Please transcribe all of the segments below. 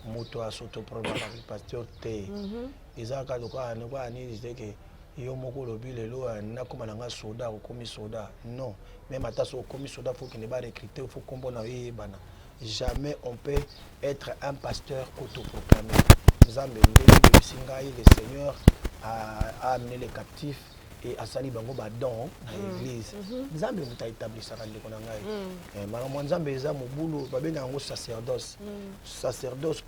moto a s'autoproclamé pasteur te ezaka lokola lokola ni disait que yo moko lobi lelo na koma nanga soda ou komi soda non même ata so komi soda faut qu'il ne va recruter faut comprendre yebana jamais on peut être un pasteur autoproclamé Nzambe ndenge singai le Seigneur a amené les captifs et asali bango badon na l'église Nzambe muta établissaka ndeko na ngai makambo Nzambe eza mobulu babenga yango sacerdoce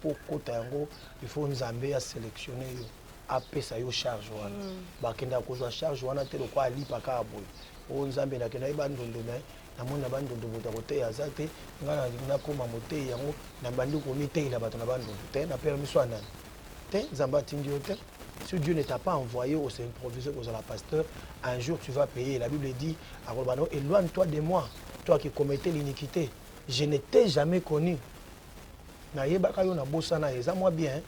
pour kota yango il faut Nzambe a sélectionner yo apesa yo charge wana bakenda kozwa charge wana te lokwa alipaka boye o Nzambe nakenda ye bandondo me namoni na bandondo bota koteya aza te ngai nakoma moteyi yango na bandi komiteyela bato na bandondo te na pere miso anani te Nzambe atindi yo te. Si Dieu ne t'a pas envoyé au improviseur aux la pasteur, un jour tu vas payer. La Bible dit, éloigne-toi de moi, toi qui commettais l'iniquité. Je ne t'ai jamais connu. Na yebaka yo na bosana eza moi bien,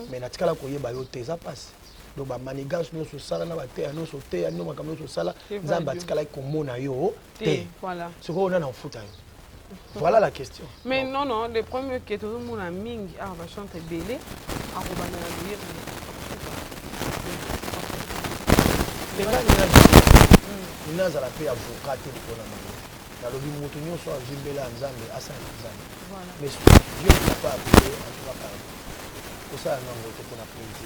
mais na tikala ko yeba yo te ça passe. Donc ba manigance no so sala na ba te no so te no makamno so sala, Nzamba tikala ko mona yo te. Voilà. Ce qu'on a en foot. Voilà la question. Mais non non, le premier qui est tout le monde a mingi a va chanter belé, a va lire. Nazala pe avocat te pour la maman. Dans le but moto nyonso azimbela Nzambe asala Nzambe. Mais Dieu ne t'a pas appelé en tout cas. Pour ça non ngoto pour la plaisir.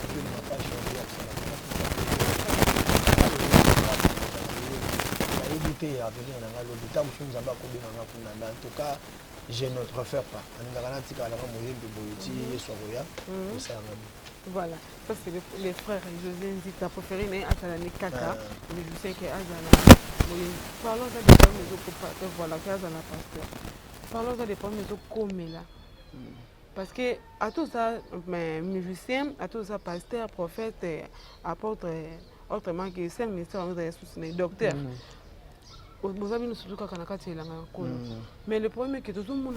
Dieu ne m'a pas changé à ça. La éviter à venir dans la lobby tant que Nzamba ko benga kuna en tout cas je ne préfère pas. Voilà, ça c'est les frères José Nzi, t'as préféré mais Azala Kaka, mais je sais que Azala. Parlons des premiers autres, voilà, qu'Azala pasteur. Parlons des premiers autres là. Parce que à tout ça, musicien, à tout ça, pasteur, prophète, apôtre, autrement que c'est ministère de ressources, docteur. Vous avez nous surtout quand on a cassé la main. Mais le problème est que tout le monde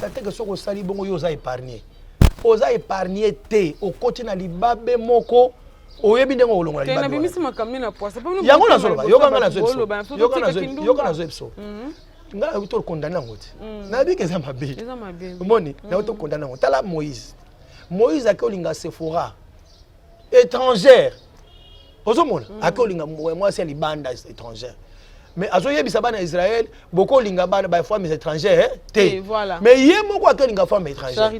komeka te ke soki osali bongo yo oza épargné oza épargné te okoti na libabe moko oyebi ndenge olongola libabe yango nazoloba yokanga nazo ebiso ngai nayebi tokondane yango te nayebi ke eza mabe omoni nayebi tokondane yango tala moïse ake olinga sephora étrangère ozomona ake olinga mwasi ya libanda étrangère mais azoyebisa bana Israël beaucoup olinga bana ba femmes étrangères te mais ye moko ake olinga femme étrangère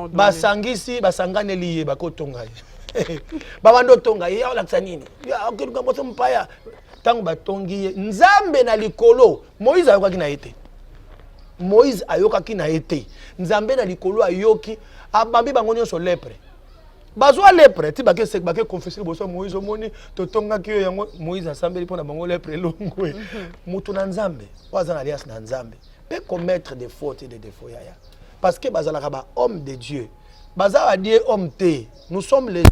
basangisi basanganeli ye bakotonga ye babando tonga ye olakisa nini okeluka mboso mpaya tango batongi ye nzambe na likolo Moïse ayokaki na ye te Moïse ayokaki na ye te nzambe na likolo ayoki abambi bango nyonso lepre bazwa lepre ti bake confesser boso Moïse omoni totongaki yo yango Moïse asambeli mpona bango lepre longwe mutu na nzambe waza na alliance na nzambe peut commettre des fautes et des défauts yaya parce que bazalaka ba homme de Dieu baza ba die homme te nous sommes les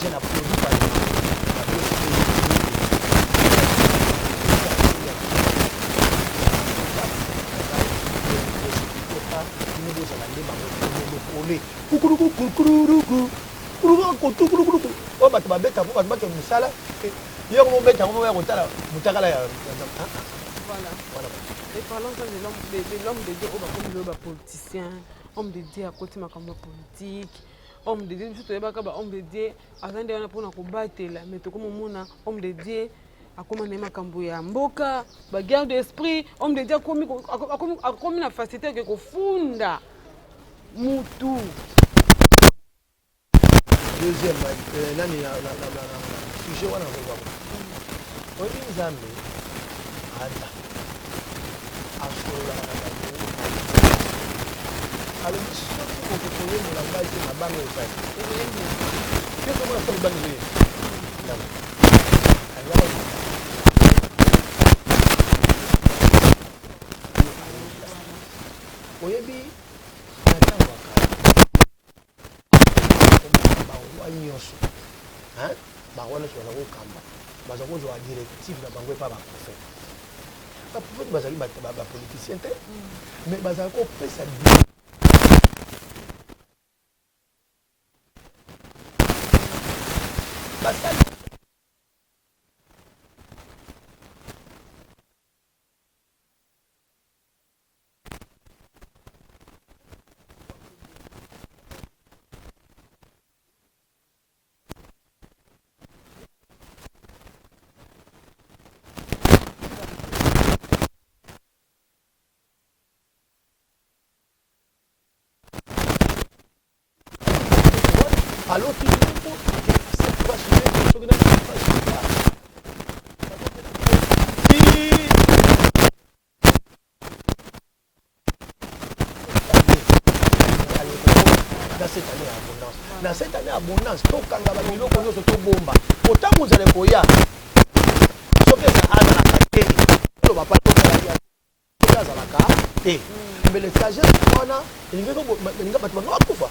je n'applaudis pas. Et parlons de l'homme de Dieu, comme le politicien, homme de Dieu à côté de ma politique, homme de Dieu, je homme de Dieu, avant de pour nous combattre là, mais tout comme mon homme de Dieu, à comment on est makambo ya mboka, bagarre d'esprit, homme de Dieu a comme une facilité que funda mutu. Deuxième, là il y a sujet on a vu. On dit Nzambe ada asola alors soki kokoyemola ngai te na bango epai pe komona sali bango ye oyebi na ntango akala bawa nyonso bango nyonso baza kokamba baza kozwa directive na bango epa baprofete baprofete bazali bapoliticien te mais bazala kopesa basali alors tu vas dans cette année abondance tokanga babiloko nyonso tobomba otamuzale koya soki azalaka te oloba pa azalaka te mbele sagesse wana elingi bato banga bakufa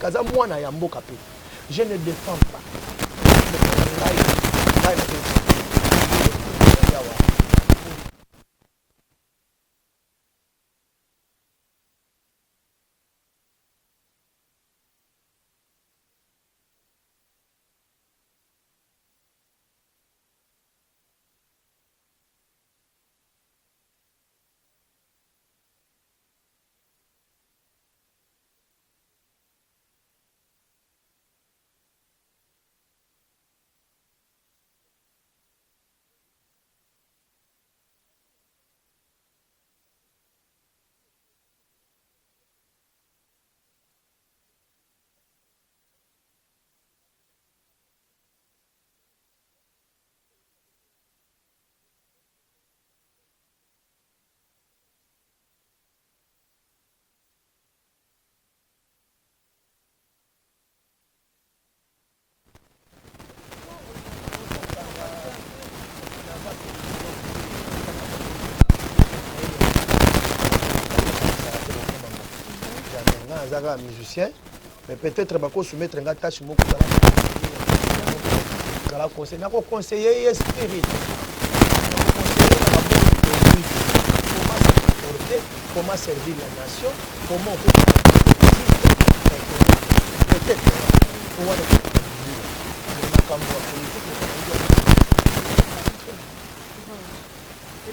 kaza mwana ya mboka pe je ne défends pas azaka musicien mais peut-être bako soumettre nga tâche moko kala conseil nako conseiller esprit comment servir la nation comment peut-être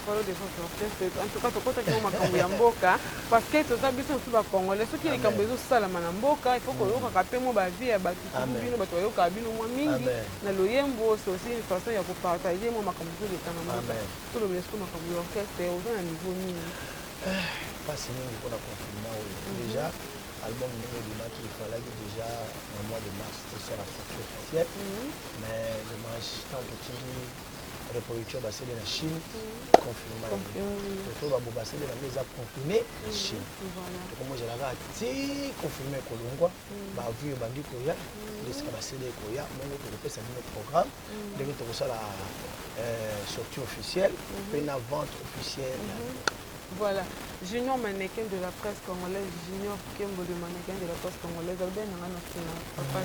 parole de votre orchestre en tout cas tokotaki mo makambo ya mboka parce que toza biso mosusu bacongolais soki likambo ezosalama na mboka il faut koyokaka mpe mo bavie ya bato bino bato bayokaka bino mwa mingi na loyembo c'est aussi une façon ya kopartage mo makambo ezoleka na mboka tolobela siko makambo ya orchestre oza na niveau nini mpasi mingi mpona confinement oyo déjà album ndenge ebimaki efalaki déjà na mois de mars tosala sortie officielle mais dommage tant totindi reproduction basele na Chine confinement to babo basele na eza confiné na Chine tokomo zelaka ti confinement kolongwa bavu ebandi koya ndesika basele koya mongo tokopesa bino programme ndenge tokosala sortie officielle pe na vente officielle. Voilà, Junior mannequin de la presse congolaise, Junior Kembo le mannequin de la presse congolaise, Albert Nanga Nastina, Papa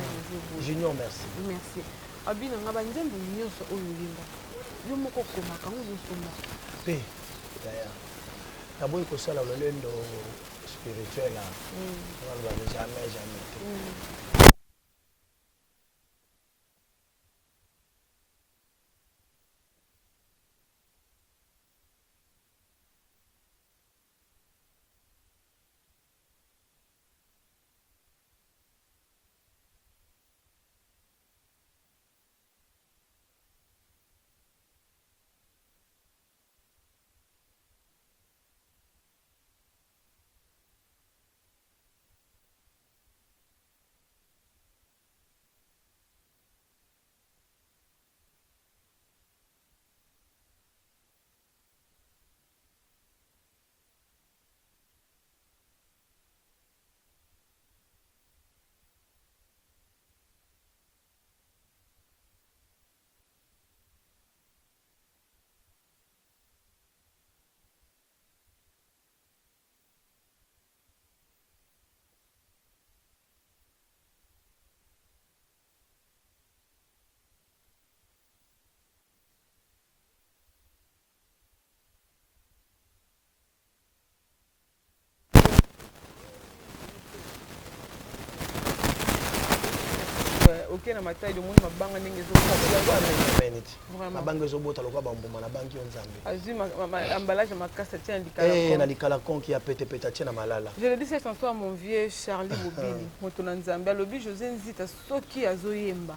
Junior, merci. Merci. Abi Nanga Banzembo nyonso oyo limba. Yo moko komaka ngozosomba. Pe, d'ailleurs. D'abord il faut ça le lendo spirituel là. On va jamais. ok na matai de monde mabanga ndenge na banque ezobota lokwa bambuma na banque yo nzambe azui emballage makasa tient na likala konki ya pete pete atie na malala. Je le dis cette chanson à mon vieux Charlie Bobili moto na nzambe alobi José Nzita soki azoyemba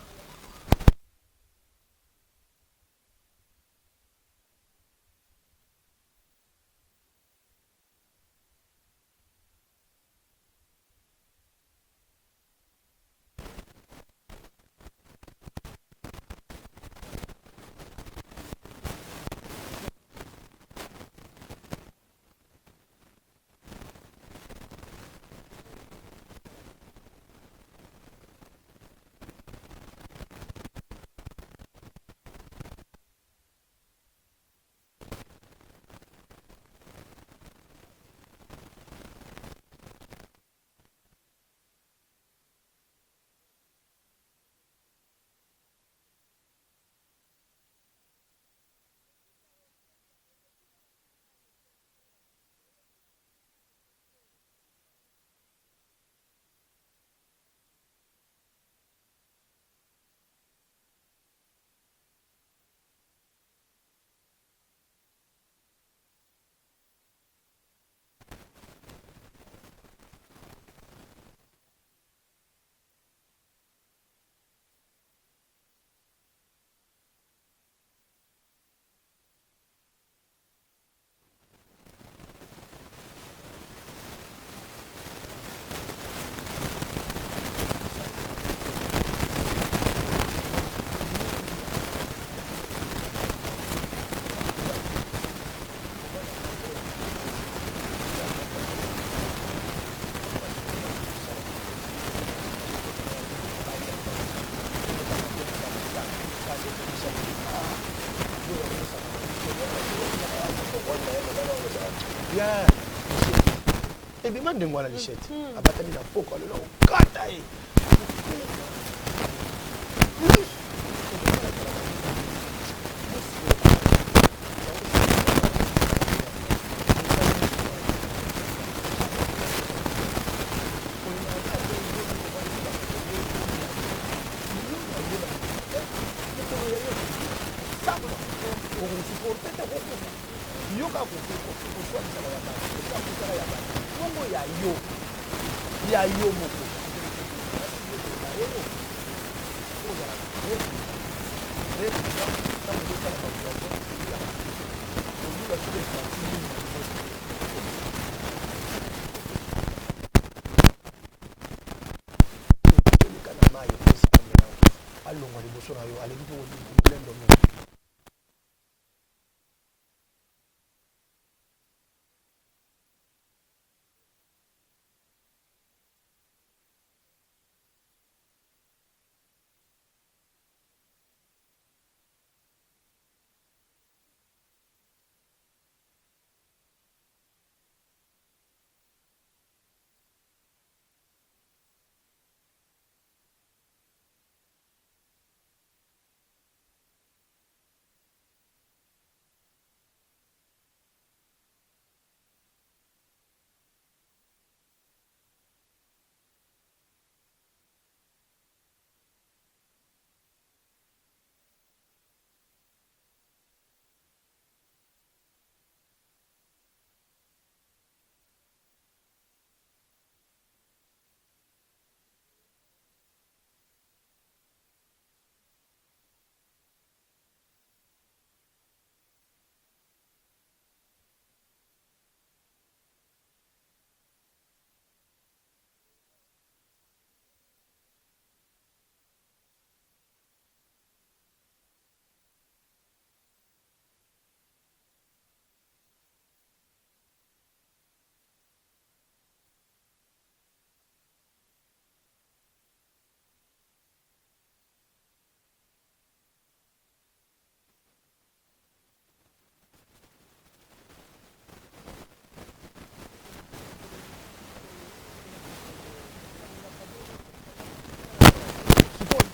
bien ebima ndengo wana lichette abatani na poko alelo okata ye ya yo moko alongwa liboso na yo alingi mpe kolendo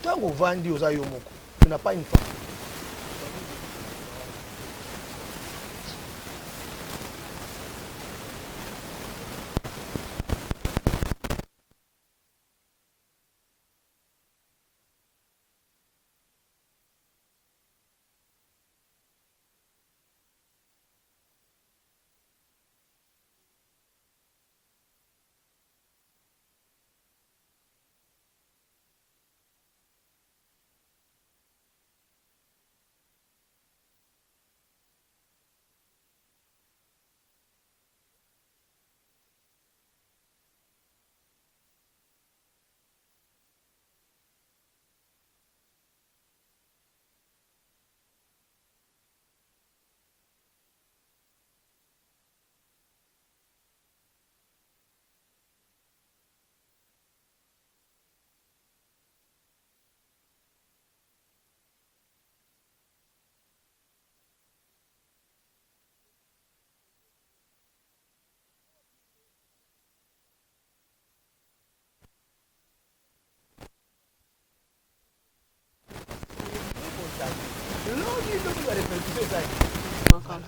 ntango ovandi oza yo moko tu n'as pas une femme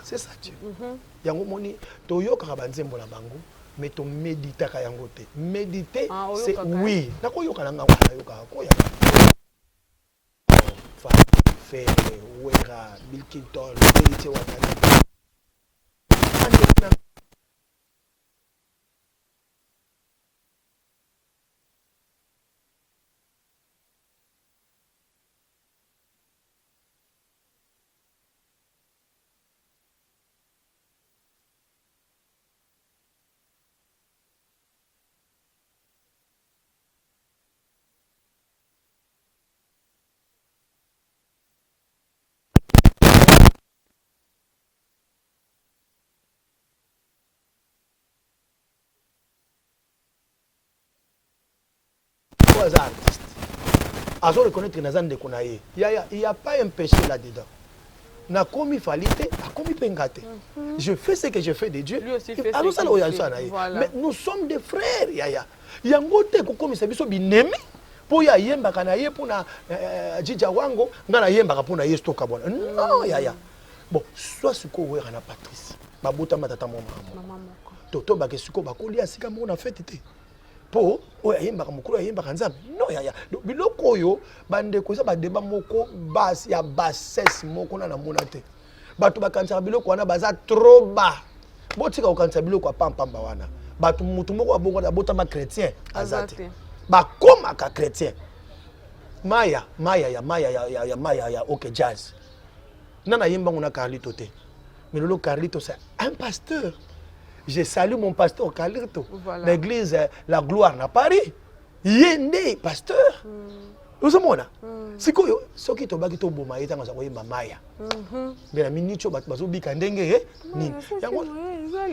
C'est ça Dieu. Yango moni toyokaka banzembo na bango mais to méditaka yango te. Méditer c'est oui. Nakoyoka na ngaka nayoka koya. Fait Wera Bill Clinton vérité wana. Artiste. Azo reconnaître Nazan de Konaye. Il y a pas un péché là-dedans. Na komi falite, a komi pengate. Je fais ce que je fais de Dieu. Lui aussi fait alors ce ça qu'il fait. Voilà. Mais nous sommes des frères, yaya. Yango te ko komi sabiso binemi. Po ya yemba kana ye pona jija wango ngana yemba ka pona yesto kabona. Non yaya. Bon, soit ce ko wera na Patrice. Babota matata mama. Maman moko. Toto ba ke suko ba ko lia sika mo na fête te. Po oya yembaka mukuru yembaka nzambe no yaya biloko oyo bande ko za ba débat moko bas ya bassesse moko na mona te bato bakanisa biloko wana baza trop bas botika okanisa biloko pampamba wana bato mutu moko abongo na botama chrétien azate bakoma ka chrétien maya ya OK jazz nana yemba ngona Carlito te mais lolo Carlito c'est un pasteur. Je salue mon pasteur Carlito, l'église La Gloire à Paris. Yende pasteur. Vous savez c'est quoi ce qui to baki to boma yeta ngasa koyemba maya. Bela minicho bazo bika ndenge ni.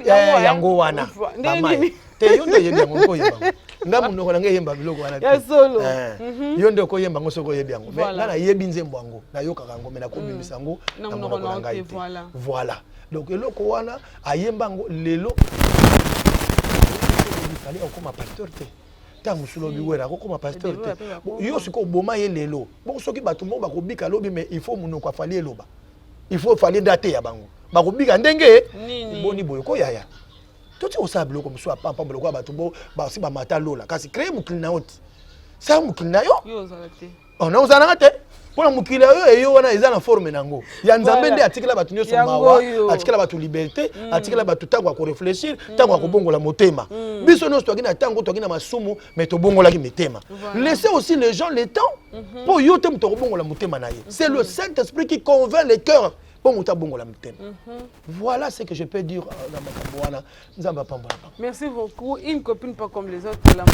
Yango wana. Te yonde yemba ngoko yemba. Ngamu noko na ngeyemba biloko wana. Ya solo. Yonde ko yemba ngoso ko yebi yango. Mais na yebi nzembo yango. Na yoka kango me na ko bimisa yango. Na monoko na ngai. Voilà. Donc eloko wana ayemba ngo lelo il fallait comme pasteur te ta musulo biwera ko comme pasteur te yo siko boma ye lelo bon soki bato mo bakobika lobi mais il faut munoko afali eloba il faut fali date ya bango bakobika ndenge boni boyo ko yaya toti osaba biloko musu apampa biloko bato bo ba si ba mata lola kasi créer mukilina oti sa mukilina yo on a osana te pour mukila yo eyo wana eza na forme nango ya nzambe nde atikela bato nyonso mawa atikela bato liberté atikela bato tango ko réfléchir tango ko bongola motema biso nyonso toki na tango toki na masumu mais to bongola ki motema laissez aussi les gens le temps pour yo te to bongola motema na ye c'est le Saint-Esprit qui convainc les cœurs pour muta bongola motema voilà ce que je peux dire dans makambo wana nzamba pambola. Merci beaucoup. Une copine pas comme les autres la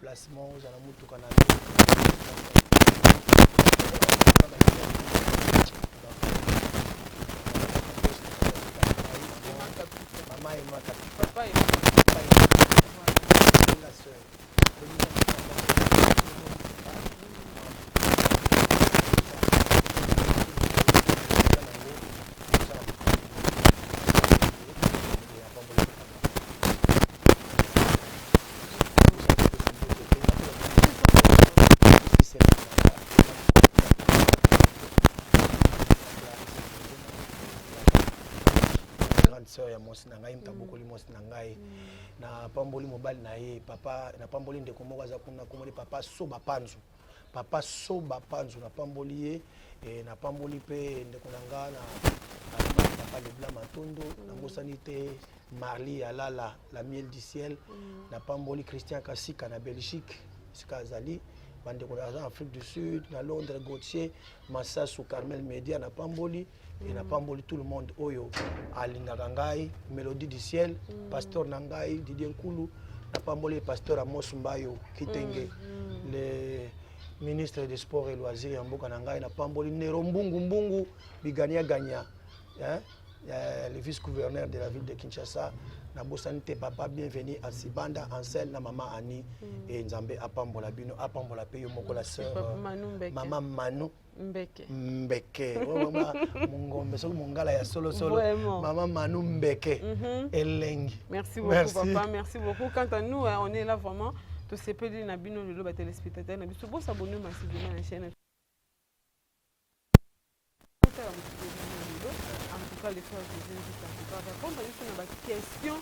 déplacement ozala mutuka na mama emaka papa la sœur sœur ya mosi na ngai mtabokoli mosi na ngai na pamboli mobali na ye papa na pamboli ndeko moko aza kuna komoli papa Soba Panzu na pamboli ye na pamboli pe ndeko na nga na papa Lebla Matondo na ngosani te Marli Alala la miel du ciel na pamboli Christian Kasika na Belgique sika azali bandeko na Afrique du Sud na Londres Gauthier Massasu Carmel Media na pamboli et na pamboli tout le monde oyo alingaka ngai Mélodie du ciel pasteur na ngai Didier Nkulu na pamboli pasteur Amos Mbayo Kitenge le ministre des sports et loisirs ya mboka na ngai na pamboli Nero Mbungu Bigania Ganya le vice-gouverneur de la ville de Kinshasa na bosanité papa bienvenue à Sibanda Ansel na maman Annie et Nzambe apambola bino apambola pe yo moko la sœur maman Manu Mbeke mungombe so mungala ya solo maman Manu Mbeke elengi. Merci beaucoup papa, merci beaucoup. Quant à nous on est là vraiment to sepeli na bino le ba téléspectateurs na biso bo s'abonner massivement à la chaîne. En tout cas, les frères, je vous invite à répondre à une question.